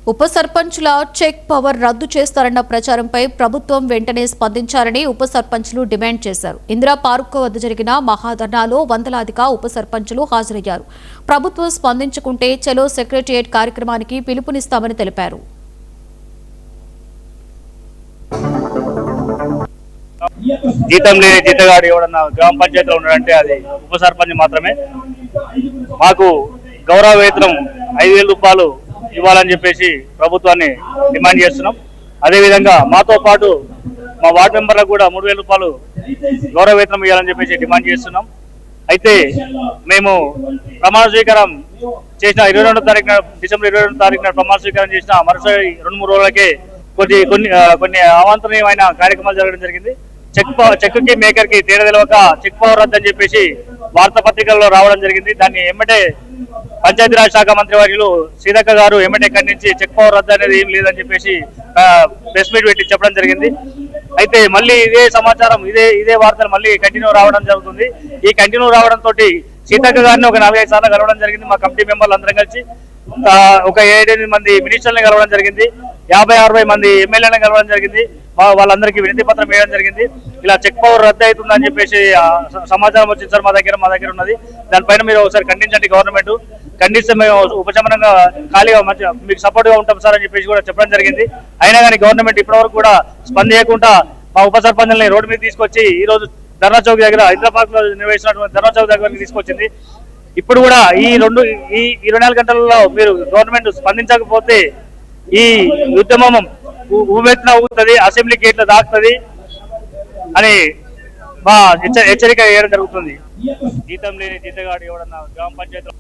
ఉప సర్పంచుల check power రద్దు చేస్తారన్న ప్రచారంపై ప్రభుత్వం వెంటనే స్పందించాలని ఉప సర్పంచులు డిమాండ్ చేశారు. ఇందిరా పార్క్ వద్ద జరిగిన మహాధర్నాలో వందలాదిగా ఉప సర్పంచులు హాజరయ్యారు. ప్రభుత్వం స్పందించుకుంటే చలో సెక్రటేరియట్ కార్యక్రమానికి పిలుపునిస్తామని తెలిపారు. జీతం లేని జీతగాడు ఎవడన్నా గ్రామ పంచాయతీలో ఉన్నాడంటే అది ఉప సర్పంచ్ మాత్రమే. మాకు గౌరవ వేతనం 5,000 రూపాయలు ఇవ్వాలని చెప్పేసి ప్రభుత్వాన్ని డిమాండ్ చేస్తున్నాం. అదేవిధంగా మాతో పాటు మా వార్డు మెంబర్లకు కూడా 3,000 రూపాయలు గౌరవ వేతనం ఇవ్వాలని చెప్పేసి డిమాండ్ చేస్తున్నాం. అయితే మేము ప్రమాణ స్వీకారం చేసిన 22వ తారీఖున డిసెంబర్ 22వ తారీఖున ప్రమాణ స్వీకారం చేసిన మరుసటి 2-3 రోజులకే కొన్ని అవాంతనీయమైన కార్యక్రమాలు జరగడం జరిగింది. చెక్కి మేకర్ కి తేడా తెలియక చెక్ పవర్ రద్దు అని చెప్పేసి వార్తాపత్రికల్లో రావడం జరిగింది. దాన్ని ఎమ్మటే పంచాయతీరాజ్ శాఖ మంత్రి వర్యులు సీతక్క గారు ఎమ్మటే ఖండించి చెక్ పవర్ రద్దు అనేది ఏం లేదని చెప్పేసి ప్రెస్ మీట్ పెట్టి చెప్పడం జరిగింది. అయితే మళ్ళీ ఇదే సమాచారం ఇదే వార్తలు మళ్ళీ కంటిన్యూ రావడం జరుగుతుంది. ఈ కంటిన్యూ రావడం తోటి సీతక్క గారిని ఒక 4-5 సార్లు కలవడం జరిగింది. మా కమిటీ మెంబర్లు అందరం కలిసి ఒక 7-8 మంది మినిస్టర్లను కలవడం జరిగింది. 50-60 మంది ఎమ్మెల్యేలను కలవడం జరిగింది. వాళ్ళందరికీ వినతి పత్రం వేయడం జరిగింది. ఇలా చెక్ పవర్ రద్దు అవుతుందని చెప్పేసి సమాచారం వచ్చింది సార్. మా దగ్గర ఉన్నది. దానిపైన మీరు ఒకసారి ఖండించండి. గవర్నమెంట్ ఖండిస్తే మేము ఉపశమనంగా ఖాళీగా మీకు సపోర్ట్ గా ఉంటాం సార్ అని చెప్పేసి కూడా చెప్పడం జరిగింది. అయినా కానీ గవర్నమెంట్ ఇప్పటివరకు కూడా స్పందించకుండా మా ఉప సర్పంచుల్ని రోడ్డు మీద తీసుకొచ్చి ఈ రోజు ధర్నా చౌక్ దగ్గర హైదరాబాద్ లో నిర్వహించినటువంటి ధర్నా చౌక్ దగ్గరికి తీసుకొచ్చింది. ఇప్పుడు కూడా ఈ 24 గంటలలో మీరు గవర్నమెంట్ స్పందించకపోతే ఈ ఉద్యమం ఊవెత్తున ఊగుతుంది, అసెంబ్లీ గేట్ల దాక్కుతుంది అని మా హెచ్చరిక వేయడం జరుగుతుంది. జీతం లేని జీతగాడు ఎవడన్నా గ్రామ పంచాయతీ